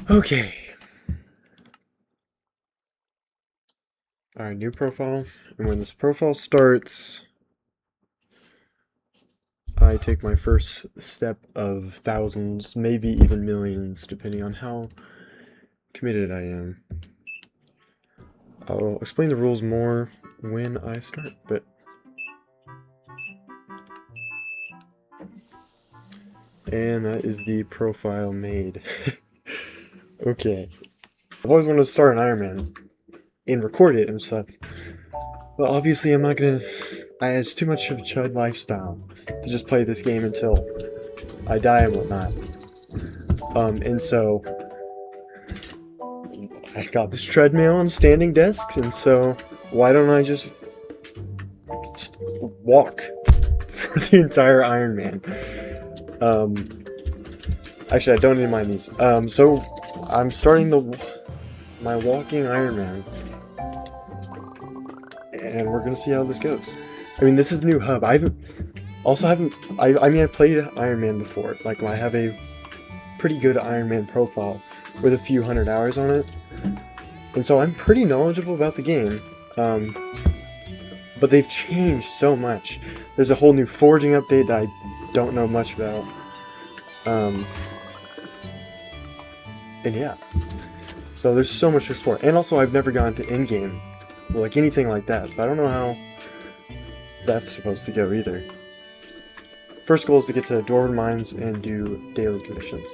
Okay. Alright, new profile. And when this profile starts, I take my first step of thousands, maybe even millions, depending on how committed I am. I'll explain the rules more when I start, but... And that is the profile made. Okay. I've always wanted to start an Ironman and record it and stuff. But obviously I'm not gonna... It's too much of a chud lifestyle to just play this game until I die and whatnot. And so... I got this treadmill and standing desks, and so why don't I just walk for the entire Ironman? Actually, I don't even mind these. So I'm starting my walking Ironman, and we're gonna see how this goes. I mean, this is a new hub. I mean, I played Ironman before. Like, I have a pretty good Ironman profile with a few hundred hours on it, and so I'm pretty knowledgeable about the game. But they've changed so much. There's a whole new forging update that I don't know much about. And yeah. So there's so much to explore. And also, I've never gone to in-game, like anything like that, so I don't know how that's supposed to go either. First goal is to get to Dwarven Mines and do daily commissions.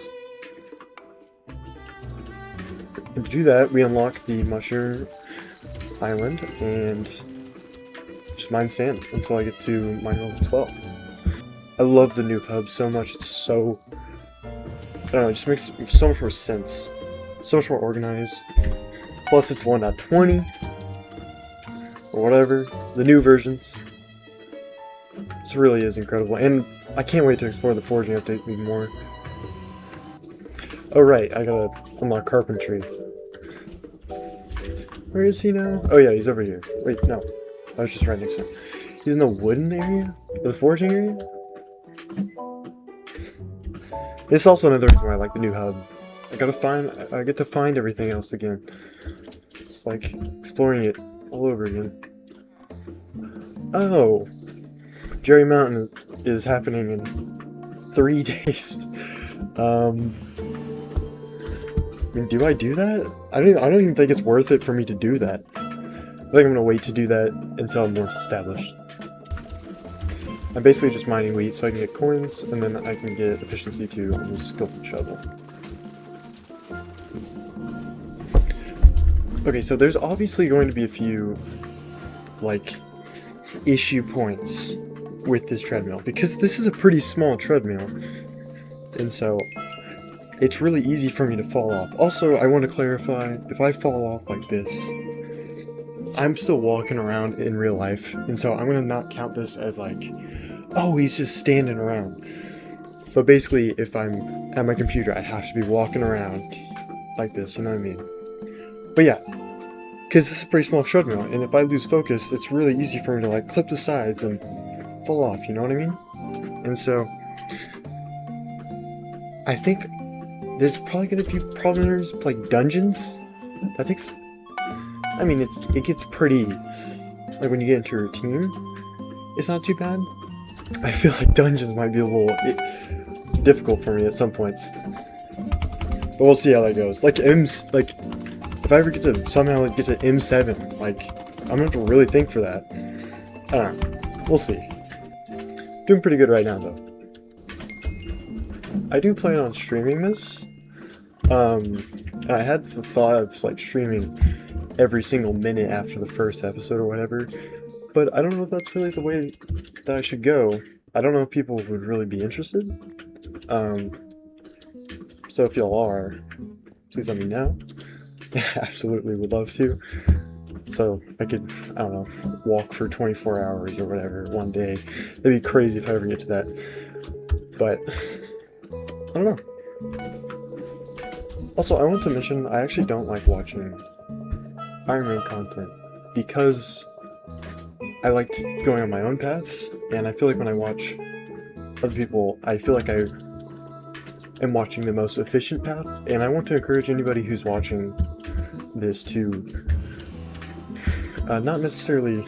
And to do that, we unlock the Mushroom Island and just mine sand until I get to mine level 12. I love the new hub so much. It's so... I don't know, it just makes so much more sense. So much more organized. Plus it's 1.20 or whatever. The new versions. This really is incredible. And I can't wait to explore the forging update even more. Oh right, I gotta unlock carpentry. Where is he now? Oh yeah, he's over here. Wait, no. I was just right next to him. He's in the wooden area? Or the forging area? It's also another reason why I like the new hub. I get to find everything else again. It's like exploring it all over again. Oh! Jerry Mountain is happening in 3 days. I mean, do I do that? I don't even think it's worth it for me to do that. I think I'm gonna wait to do that until I'm more established. I'm basically just mining wheat so I can get coins, and then I can get efficiency 2 on the scope and shovel. Okay, so there's obviously going to be a few, like, issue points with this treadmill, because this is a pretty small treadmill, and so it's really easy for me to fall off. Also, I want to clarify, if I fall off like this, I'm still walking around in real life, and so I'm going to not count this as like, oh, he's just standing around. But basically, if I'm at my computer, I have to be walking around like this, you know what I mean? But yeah, because this is a pretty small treadmill, and if I lose focus, it's really easy for me to like clip the sides and fall off, you know what I mean? And so, I think there's probably gonna be problems like dungeons. That takes... I mean, it gets pretty... Like, when you get into a routine, it's not too bad. I feel like dungeons might be a little difficult for me at some points. But we'll see how that goes. Like, if I ever get to somehow get to M7, like, I'm gonna have to really think for that. I don't know. We'll see. Doing pretty good right now, though. I do plan on streaming this. And I had the thought of, like, streaming every single minute after the first episode or whatever. But I don't know if that's really the way that I should go. I don't know if people would really be interested. So if y'all are, please let me know. Absolutely would love to. So I could, I don't know, walk for 24 hours or whatever one day. That'd be crazy if I ever get to that. But, I don't know. Also, I want to mention, I actually don't like watching Ironman content because I liked going on my own path, and I feel like when I watch other people, I feel like I am watching the most efficient path, and I want to encourage anybody who's watching this to not necessarily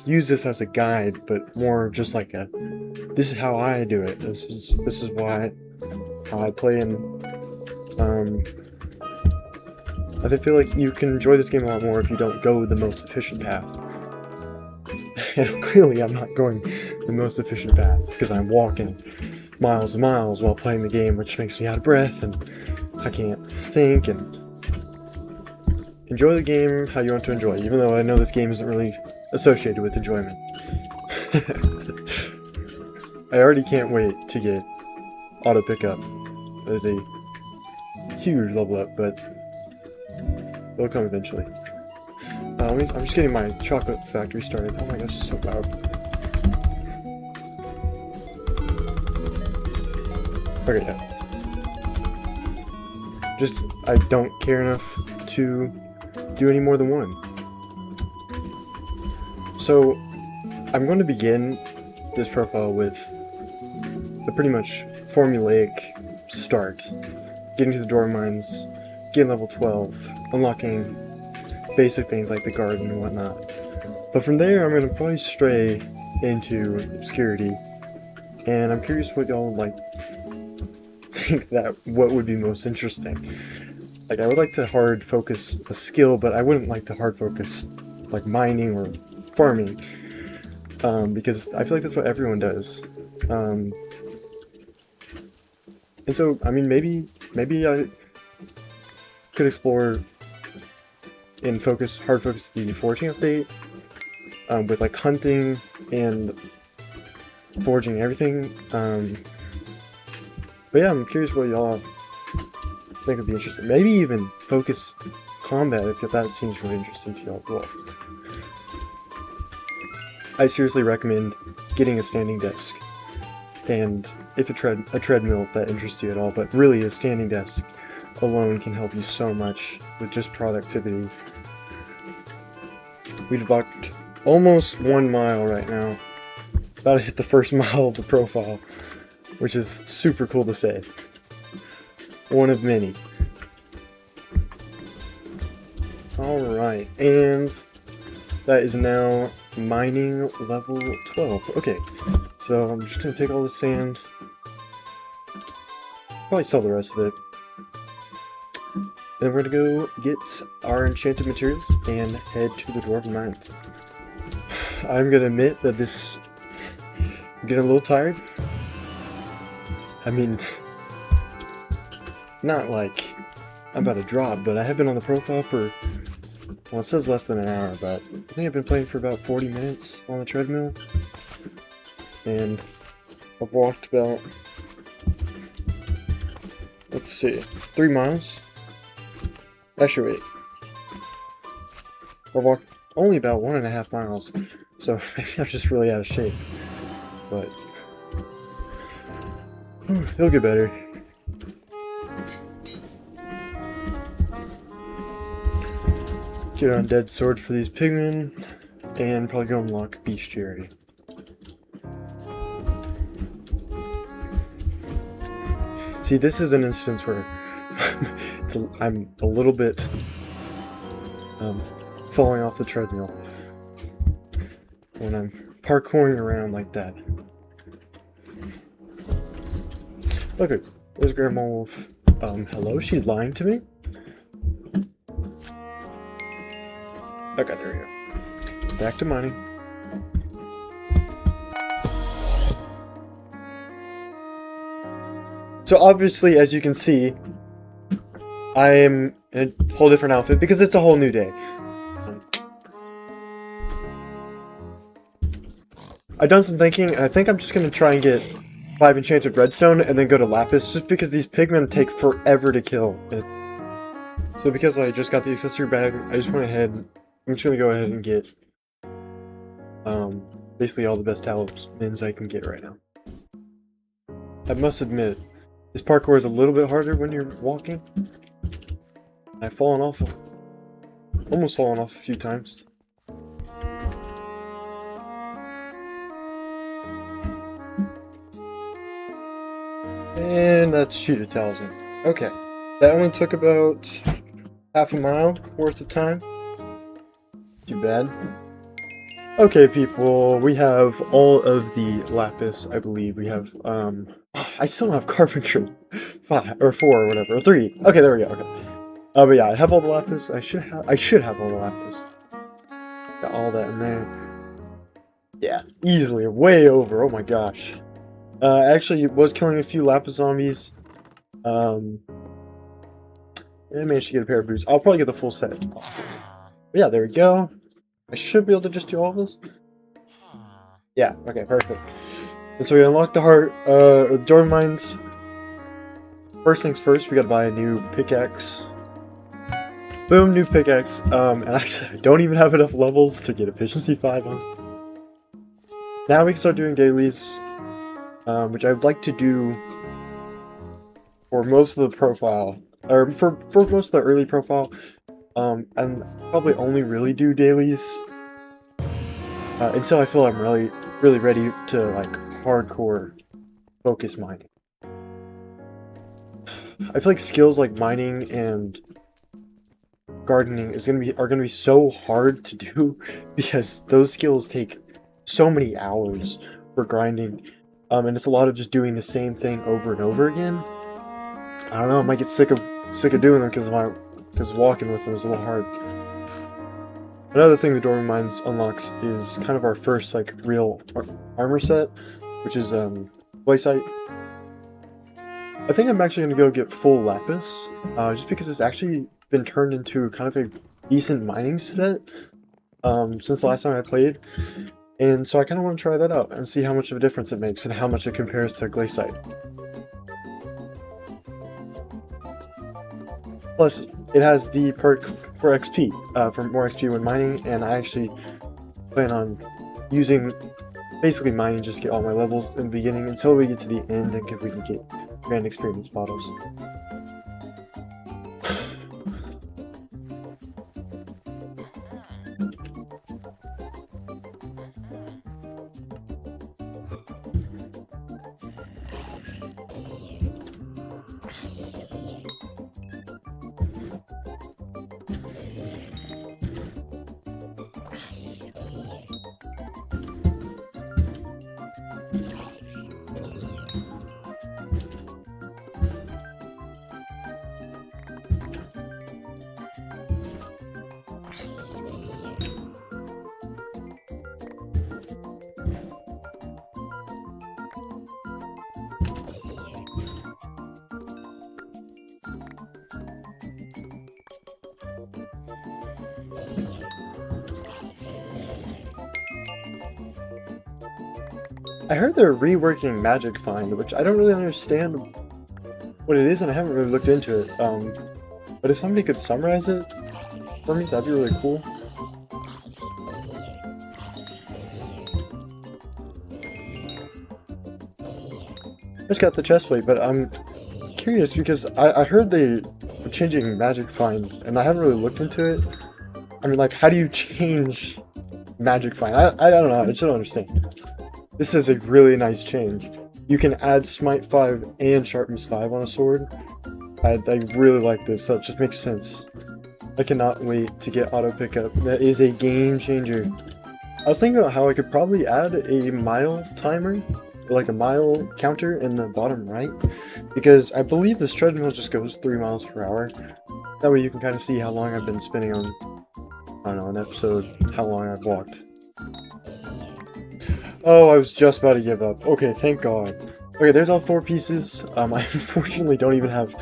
use this as a guide, but more just like a, this is how I do it. This is how I play, and I feel like you can enjoy this game a lot more if you don't go the most efficient path. And clearly I'm not going the most efficient path because I'm walking miles and miles while playing the game, which makes me out of breath and I can't think. And enjoy the game how you want to enjoy, even though I know this game isn't really associated with enjoyment. I already can't wait to get auto pickup. That is a huge level up, but it'll come eventually. I'm just getting my chocolate factory started. Oh my gosh, it's so loud. Okay, yeah. Just, I don't care enough to do any more than one. So, I'm going to begin this profile with a pretty much formulaic start. Getting to the Dwarven Mines, getting level 12, unlocking basic things like the garden and whatnot. But from there, I'm going to probably stray into obscurity, and I'm curious what y'all like think that what would be most interesting. Like, I would like to hard focus a skill, but I wouldn't like to hard focus like mining or farming, because I feel like that's what everyone does. And so, I mean, maybe I could explore and hard focus the foraging update, with like hunting and foraging everything. But yeah, I'm curious what y'all think would be interesting. Maybe even focus combat if that seems really interesting to y'all as well. I seriously recommend getting a standing desk, and if a treadmill if that interests you at all, but really a standing desk alone can help you so much with just productivity. We've walked almost 1 mile right now. About to hit the first mile of the profile, which is super cool to say. One of many. Alright, and that is now mining level 12. Okay, so I'm just going to take all the sand. Probably sell the rest of it. Then we're going to go get our enchanted materials and head to the Dwarven Mines. I'm going to admit that I'm getting a little tired. I mean, not like I'm about to drop, but I have been on the profile for, well, it says less than an hour, but I think I've been playing for about 40 minutes on the treadmill. And I've walked about, let's see, 3 miles. Actually, wait. I've walked only about 1.5 miles, so maybe I'm just really out of shape. But it'll get better. Get on Dead Sword for these pigmen, and probably go unlock Bestiary. See, this is an instance where I'm a little bit falling off the treadmill when I'm parkouring around like that. Okay, there's Grandma Wolf. Hello? She's lying to me? Okay, there we go. Back to mining. So obviously, as you can see, I am in a whole different outfit because it's a whole new day. I've done some thinking, and I think I'm just going to try and get 5 enchanted redstone and then go to lapis, just because these pigmen take forever to kill. So because I just got the accessory bag, I just went ahead, I'm just going to go ahead and get basically all the best talismans I can get right now. I must admit, this parkour is a little bit harder when you're walking. I've fallen off, almost fallen off a few times. And that's cheetah talisman. Okay. That only took about half a mile worth of time. Too bad. Okay, people, we have all of the lapis, I believe. We have, I still don't have carpentry. 5, or 4, or whatever, or 3. Okay, there we go, okay. But yeah, I have all the lapis. I should have all the lapis. Got all that in there. Yeah, easily, way over, oh my gosh. I actually was killing a few lapis zombies. And I managed to get a pair of boots. I'll probably get the full set. But yeah, there we go. I should be able to just do all this. Yeah, okay, perfect. And so we unlocked the heart, or the door mines. First things first, we gotta buy a new pickaxe. Boom, new pickaxe. And actually, I don't even have enough levels to get efficiency 5 on. Now we can start doing dailies, which I would like to do for most of the profile, or for most of the early profile. And probably only really do dailies until I feel I'm really ready to like hardcore focus mining. I feel like skills like mining and gardening are gonna be so hard to do because those skills take so many hours for grinding, and it's a lot of just doing the same thing over and over again. I don't know, I might get sick of doing them because walking with them is a little hard. Another thing the Dormant Mines unlocks is kind of our first like real armor set, which is Glaciite. I think I'm actually gonna go get full lapis, just because it's actually been turned into kind of a decent mining set since the last time I played, and so I kind of want to try that out and see how much of a difference it makes and how much it compares to Glaciite. Plus, it has the perk for XP, for more XP when mining, and I actually plan on using basically mining just to get all my levels in the beginning until we get to the end and we can get grand experience bottles. I heard they're reworking Magic Find, which I don't really understand what it is, and I haven't really looked into it. But if somebody could summarize it for me, that'd be really cool. I just got the chestplate, but I'm curious because I heard they were changing Magic Find, and I haven't really looked into it. I mean, like, how do you change Magic Find? I don't know, I just don't understand. This is a really nice change. You can add Smite 5 and Sharpness 5 on a sword. I really like this, that just makes sense. I cannot wait to get auto pickup. That is a game changer. I was thinking about how I could probably add a mile timer, like a mile counter in the bottom right, because I believe this treadmill just goes 3 miles per hour. That way you can kind of see how long I've been spending on, I don't know, an episode, how long I've walked. Oh, I was just about to give up. Okay, thank God. Okay, there's all 4 pieces. I unfortunately don't even have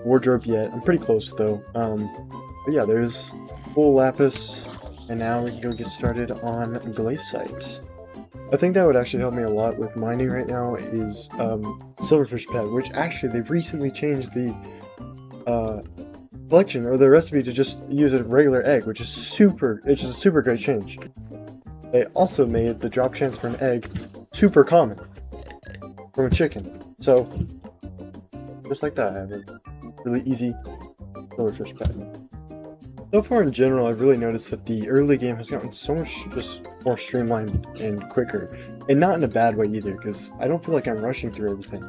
wardrobe yet. I'm pretty close though. But yeah, there's full lapis, and now we can go get started on glaciite. I think that would actually help me a lot with mining right now is silverfish pet, which actually they recently changed the collection or the recipe to just use a regular egg, which is it's just a super great change. They also made the drop chance for an egg super common from a chicken. So, just like that, I have a really easy silverfish pet. So far in general, I've really noticed that the early game has gotten so much just more streamlined and quicker. And not in a bad way either, because I don't feel like I'm rushing through everything.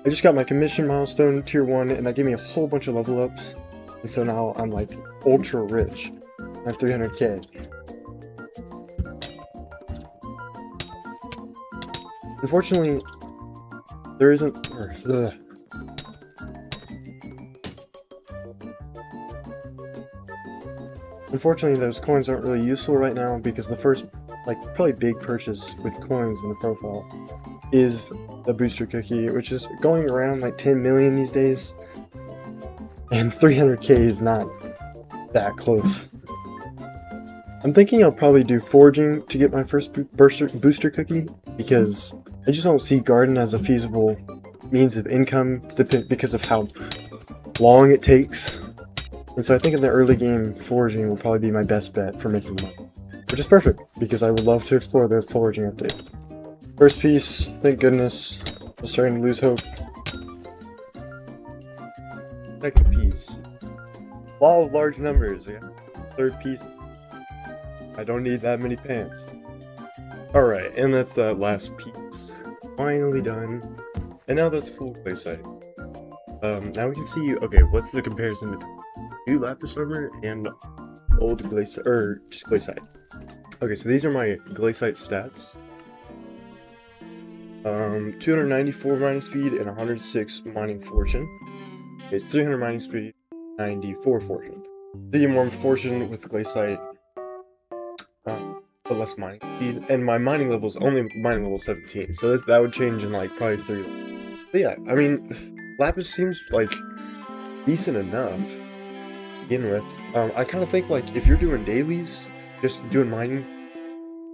I just got my commission milestone tier 1, and that gave me a whole bunch of level ups. And so now I'm like ultra rich. I have 300k. Unfortunately, there isn't. Unfortunately, those coins aren't really useful right now because the first, like, probably big purchase with coins in the profile is the booster cookie, which is going around like 10 million these days. And 300k is not that close. I'm thinking I'll probably do foraging to get my first booster cookie because I just don't see garden as a feasible means of income because of how long it takes. And so I think in the early game, foraging will probably be my best bet for making money. Which is perfect, because I would love to explore the foraging update. First piece, thank goodness. I'm starting to lose hope. Second piece. Law of large numbers. Yeah. Third piece. I don't need that many pants. Alright, and that's that last piece. Finally done. And now that's full clay site. Now we can see, okay, what's the comparison between new lapis armor and old glaciate, or just glaciate. Okay, so these are my glaciate stats. 294 mining speed and 106 mining fortune. It's 300 mining speed, 94 fortune. So you get more fortune with glaciate, but less mining speed. And my mining level is only mining level 17, so that would change in like probably 3. But yeah, I mean, lapis seems like decent enough to begin with. I kind of think like if you're doing dailies, just doing mining,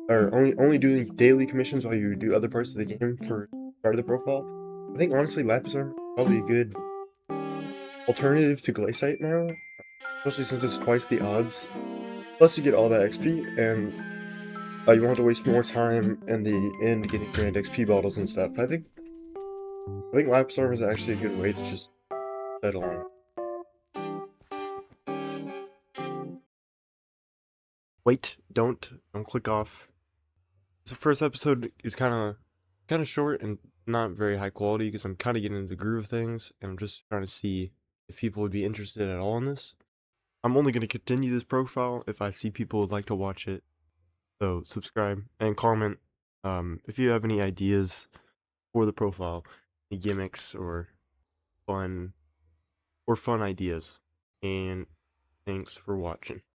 or only doing daily commissions while you do other parts of the game for part of the profile, I think honestly lapis are probably a good alternative to glaciate now, especially since it's twice the odds. Plus you get all that XP, and you won't have to waste more time in the end getting grand XP bottles and stuff. I think lapis armor is actually a good way to just settle on. Wait, don't click off. The first episode is kind of short and not very high quality because I'm kind of getting into the groove of things, and I'm just trying to see if people would be interested at all in this. I'm only going to continue this profile if I see people would like to watch it. So subscribe and comment if you have any ideas for the profile, any gimmicks or fun ideas. And thanks for watching.